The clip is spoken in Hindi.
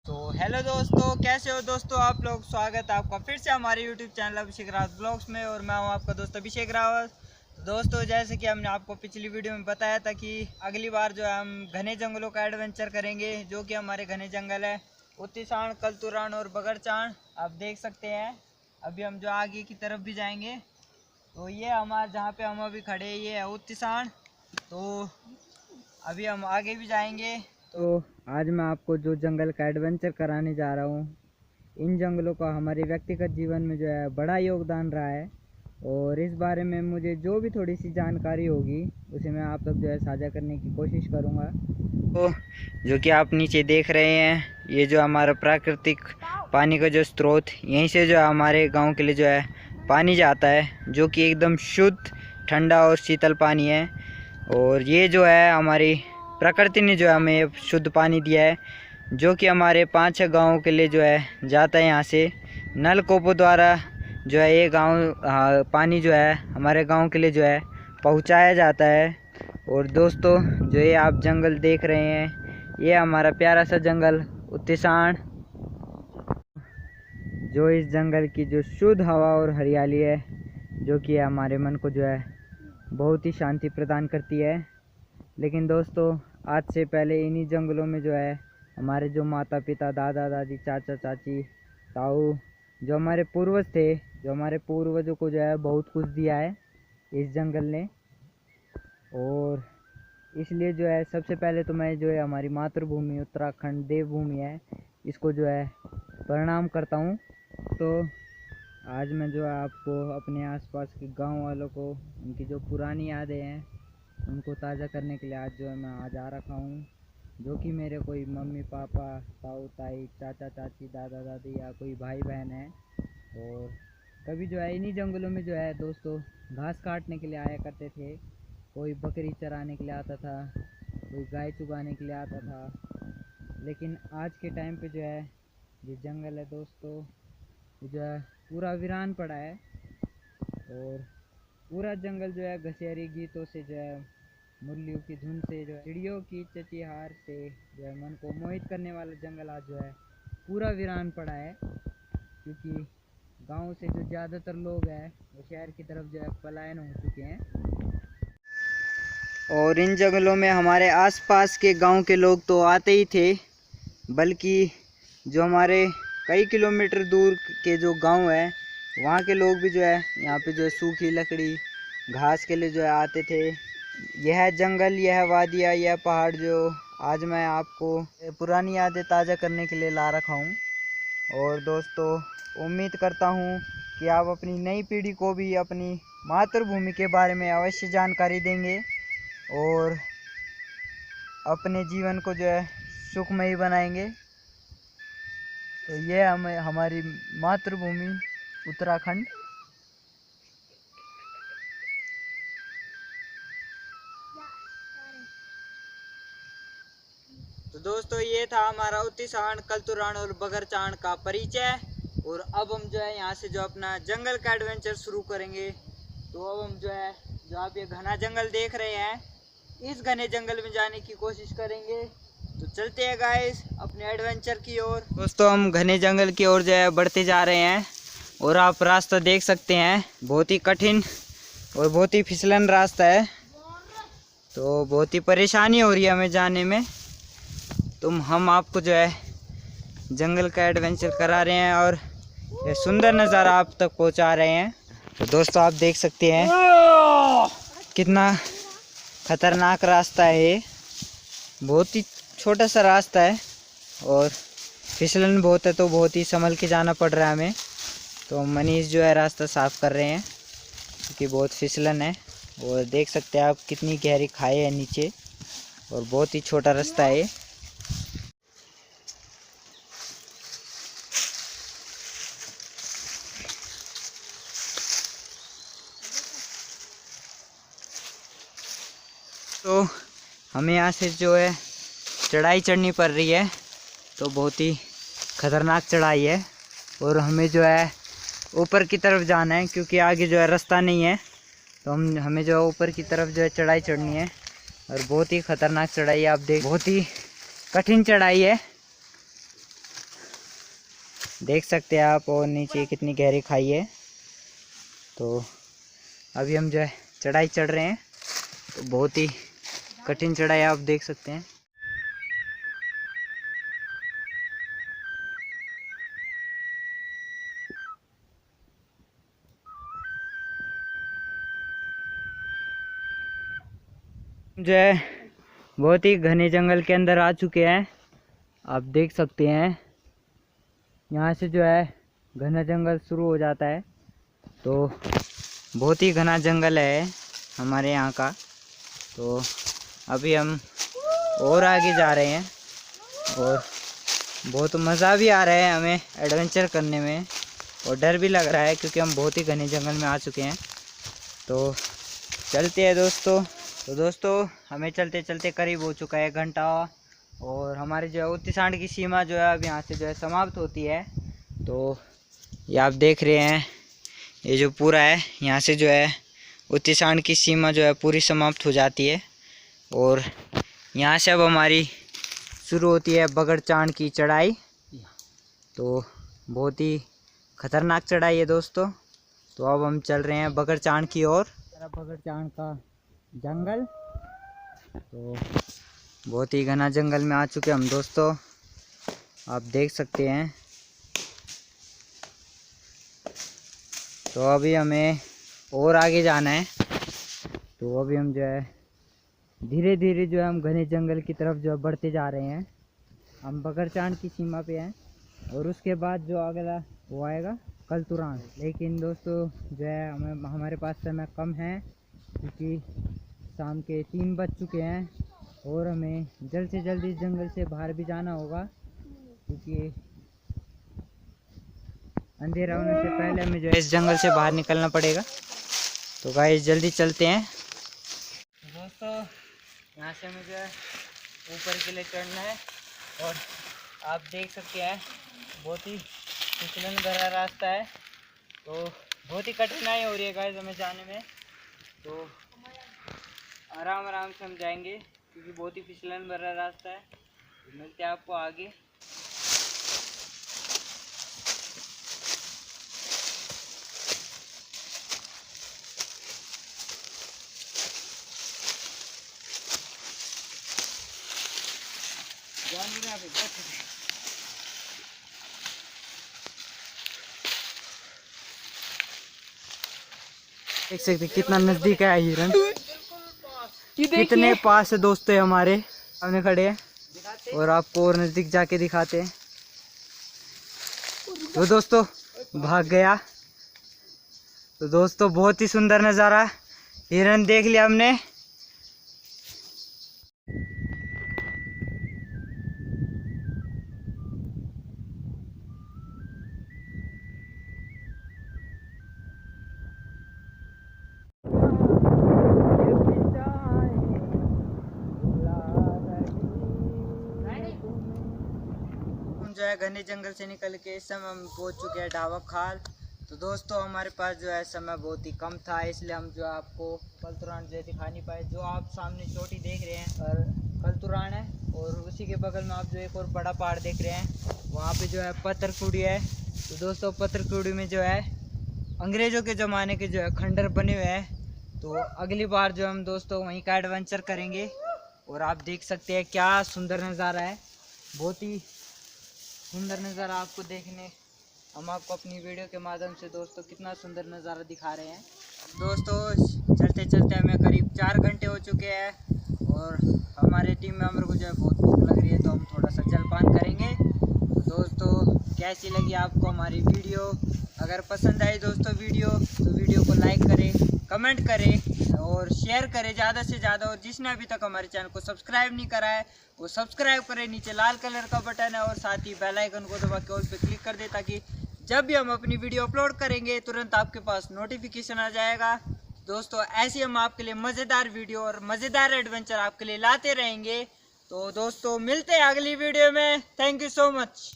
तो हेलो दोस्तों, कैसे हो दोस्तों आप लोग। स्वागत है आपका फिर से हमारे यूट्यूब चैनल अभिषेक रावत ब्लॉग्स में। और मैं हूं आपका दोस्त अभिषेक रावत। दोस्तों, जैसे कि हमने आपको पिछली वीडियो में बताया था कि अगली बार जो है हम घने जंगलों का एडवेंचर करेंगे, जो कि हमारे घने जंगल है उत्तीसाण, कलतुरान और बगरचाण। आप देख सकते हैं अभी हम जो आगे की तरफ भी जाएंगे। तो ये हमारे जहाँ पे हम अभी खड़े, ये है उत्तीसाण। तो अभी हम आगे भी जाएंगे। तो आज मैं आपको जो जंगल का एडवेंचर कराने जा रहा हूँ, इन जंगलों का हमारे व्यक्तिगत जीवन में जो है बड़ा योगदान रहा है। और इस बारे में मुझे जो भी थोड़ी सी जानकारी होगी उसे मैं आप तक जो है साझा करने की कोशिश करूँगा। तो जो कि आप नीचे देख रहे हैं, ये जो हमारा प्राकृतिक पानी का जो स्रोत, यहीं से जो है हमारे गांव के लिए जो है पानी जाता है, जो कि एकदम शुद्ध, ठंडा और शीतल पानी है। और ये जो है हमारी प्रकृति ने जो है हमें शुद्ध पानी दिया है, जो कि हमारे 5-6 गाँव के लिए जो है जाता है। यहाँ से नलकूपों द्वारा जो है ये गाँव पानी जो है हमारे गाँव के लिए जो है पहुँचाया जाता है। और दोस्तों, जो ये आप जंगल देख रहे हैं, ये हमारा प्यारा सा जंगल उत्तीसाण, जो इस जंगल की जो शुद्ध हवा और हरियाली है, जो कि हमारे मन को जो है बहुत ही शांति प्रदान करती है। लेकिन दोस्तों, आज से पहले इन्हीं जंगलों में जो है हमारे जो माता पिता, दादा दादी, चाचा चाची, ताऊ, जो हमारे पूर्वज थे, जो हमारे पूर्वजों को जो है बहुत कुछ दिया है इस जंगल ने। और इसलिए जो है सबसे पहले तो मैं जो है हमारी मातृभूमि उत्तराखंड देवभूमि है, इसको जो है प्रणाम करता हूँ। तो आज मैं जो है आपको अपने आसपास के गांव वालों को उनकी जो पुरानी यादें हैं उनको ताज़ा करने के लिए आज जो है मैं आज आ रखा हूँ, जो कि मेरे कोई मम्मी पापा, ताऊ ताई, चाचा चाची, दादा दादी या कोई भाई बहन है। और कभी जो है इन्हीं जंगलों में जो है दोस्तों घास काटने के लिए आया करते थे। कोई बकरी चराने के लिए आता था, कोई गाय चुगाने के लिए आता था। लेकिन आज के टाइम पे जो है ये जंगल है दोस्तों, जो है पूरा वीरान पड़ा है। और पूरा जंगल जो है घसियारी गीतों से जो है, मुरलियों की धुन से, जो है चिड़ियों की चचिहार से जो है मन को मोहित करने वाला जंगल आज जो है पूरा वीरान पड़ा है। क्योंकि गांव से जो ज़्यादातर लोग हैं वो शहर की तरफ जो है पलायन हो चुके हैं। और इन जंगलों में हमारे आसपास के गांव के लोग तो आते ही थे, बल्कि जो हमारे कई किलोमीटर दूर के जो गांव है वहाँ के लोग भी जो है यहाँ पे जो है सूखी लकड़ी, घास के लिए जो है आते थे। यह जंगल, यह वादियाँ, यह पहाड़ जो आज मैं आपको पुरानी यादें ताज़ा करने के लिए ला रखा हूँ। और दोस्तों, उम्मीद करता हूँ कि आप अपनी नई पीढ़ी को भी अपनी मातृभूमि के बारे में अवश्य जानकारी देंगे और अपने जीवन को जो है सुखमयी बनाएंगे। तो ये हमें हमारी मातृभूमि उत्तराखंड। तो दोस्तों, ये था हमारा उत्तीसाण, कलतुरान और बगरचाण का परिचय। और अब हम जो है यहाँ से जो अपना जंगल का एडवेंचर शुरू करेंगे। तो अब हम जो है, जो आप ये घना जंगल देख रहे हैं, इस घने जंगल में जाने की कोशिश करेंगे। तो चलते हैं गाइस अपने एडवेंचर की ओर। दोस्तों, हम घने जंगल की ओर जो है बढ़ते जा रहे हैं। और आप रास्ता देख सकते हैं, बहुत ही कठिन और बहुत ही फिसलन रास्ता है। तो बहुत ही परेशानी हो रही है हमें जाने में। तो हम आपको जो है जंगल का एडवेंचर करा रहे हैं और ये सुंदर नज़ारा आप तक पहुंचा रहे हैं। तो दोस्तों, आप देख सकते हैं कितना खतरनाक रास्ता है ये। बहुत ही छोटा सा रास्ता है और फिसलन बहुत है, तो बहुत ही संभल के जाना पड़ रहा है हमें। तो मनीष जो है रास्ता साफ़ कर रहे हैं क्योंकि बहुत फिसलन है। और देख सकते हैं आप कितनी गहरी खाई है नीचे, और बहुत ही छोटा रास्ता है ये। तो हमें यहाँ से जो है चढ़ाई चढ़नी पड़ रही है, तो बहुत ही ख़तरनाक चढ़ाई है। और हमें जो है ऊपर की तरफ जाना है क्योंकि आगे जो है रास्ता नहीं है। तो हमें जो है ऊपर की तरफ जो है चढ़ाई चढ़नी है, और बहुत ही ख़तरनाक चढ़ाई है। आप देख, बहुत ही कठिन चढ़ाई है। देख सकते हैं आप, और नीचे कितनी गहरी खाई है। तो अभी हम जो है चढ़ाई चढ़ रहे हैं, तो बहुत ही कठिन चढ़ाई आप देख सकते हैं। जो है बहुत ही घने जंगल के अंदर आ चुके हैं। आप देख सकते हैं यहाँ से जो है घना जंगल शुरू हो जाता है। तो बहुत ही घना जंगल है हमारे यहाँ का। तो अभी हम और आगे जा रहे हैं और बहुत मज़ा भी आ रहा है हमें एडवेंचर करने में, और डर भी लग रहा है क्योंकि हम बहुत ही घने जंगल में आ चुके हैं। तो चलते हैं दोस्तों। तो दोस्तों हमें चलते चलते करीब हो चुका है 1 घंटा, और हमारी जो है उत्तराखंड की सीमा जो है अब यहाँ से जो है समाप्त होती है। तो ये आप देख रहे हैं, ये जो पूरा है यहाँ से जो है उत्तराखंड की सीमा जो है पूरी समाप्त हो जाती है। और यहाँ से अब हमारी शुरू होती है बगड़चांड की चढ़ाई। तो बहुत ही खतरनाक चढ़ाई है दोस्तों। तो अब हम चल रहे हैं बगड़चांड की ओर। बगड़चांड का जंगल, तो बहुत ही घना जंगल में आ चुके हम दोस्तों, आप देख सकते हैं। तो अभी हमें और आगे जाना है। तो अभी हम जो है धीरे धीरे जो है हम घने जंगल की तरफ जो है बढ़ते जा रहे हैं। हम बगड़चांड की सीमा पे हैं, और उसके बाद जो अगला वो आएगा कलतुरान। लेकिन दोस्तों जो है हमारे पास समय कम है, क्योंकि शाम के 3 बज चुके हैं, और हमें जल्द से जल्द इस जंगल से बाहर भी जाना होगा, क्योंकि अंधेरा होने से पहले हमें जो है इस जंगल से बाहर निकलना पड़ेगा। तो गाइस जल्दी चलते हैं। दोस्तों यहाँ से हमें जो है ऊपर के लिए चढ़ना है, और आप देख सकते हैं बहुत ही फिसलन भरा रास्ता है। तो बहुत ही कठिनाई हो रही है गाइस हमें जाने में। तो आराम आराम से हम जाएंगे, क्योंकि बहुत ही फिसलन भरा रास्ता है। तो मिलते हैं आपको आगे। देख सकते कितना नजदीक है हिरन, कितने पास है दोस्तों हमारे सामने खड़े हैं, और आपको और नजदीक जाके दिखाते हैं। तो दोस्तों भाग गया। तो दोस्तों बहुत ही सुंदर नज़ारा, हिरन देख लिया हमने। जो है घने जंगल से निकल के इस समय हम पहुंच चुके हैं ढाबक खाल। तो दोस्तों हमारे पास जो है समय बहुत ही कम था, इसलिए हम जो है आपको कलतुरान जो है दिखा नहीं पाए। जो आप सामने चोटी देख रहे हैं और कलतुरान है, और उसी के बगल में आप जो एक और बड़ा पहाड़ देख रहे हैं, वहाँ पे जो है पत्थरकुंडी है। तो दोस्तों पत्थरकुंडी में जो है अंग्रेज़ों के ज़माने के जो है खंडर बने हुए हैं। तो अगली बार जो हम दोस्तों वहीं का एडवेंचर करेंगे। और आप देख सकते हैं क्या सुंदर नज़ारा है, बहुत ही सुंदर नज़ारा आपको देखने हम आपको अपनी वीडियो के माध्यम से दोस्तों कितना सुंदर नज़ारा दिखा रहे हैं। दोस्तों चलते चलते हमें करीब 4 घंटे हो चुके हैं, और हमारे टीम मेंबर को जो है बहुत भूख लग रही है, तो हम थोड़ा सा जलपान करेंगे। तो दोस्तों कैसी लगी आपको हमारी वीडियो? अगर पसंद आई दोस्तों वीडियो, तो वीडियो को लाइक करें, कमेंट करें और शेयर करें ज़्यादा से ज़्यादा। और जिसने अभी तक हमारे चैनल को सब्सक्राइब नहीं करा है वो सब्सक्राइब करें, नीचे लाल कलर का बटन है, और साथ ही बेल आइकन को दबा के ऑल पे क्लिक कर दे, ताकि जब भी हम अपनी वीडियो अपलोड करेंगे तुरंत आपके पास नोटिफिकेशन आ जाएगा। दोस्तों ऐसे हम आपके लिए मज़ेदार वीडियो और मज़ेदार एडवेंचर आपके लिए लाते रहेंगे। तो दोस्तों मिलते हैं अगली वीडियो में। Thank you so much.